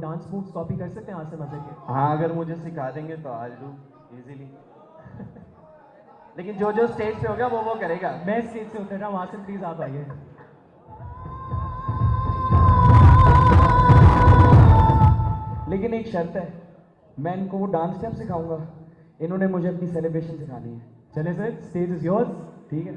Dance moves copy कर सकते हैं आसिम अजहर के? हाँ, अगर मुझे सिखा देंगे तो आई डू इजीली। लेकिन जो जो स्टेज पे होगा वो करेगा। मैं स्टेज से उतर रहा हूँ, आसिम प्लीज आप आइए। लेकिन एक शर्त है, मैं इनको वो डांस स्टेप सिखाऊंगा, इन्होंने मुझे अपनी सेलिब्रेशन सिखानी है। चले सर, स्टेज इज योर्स। ठीक है।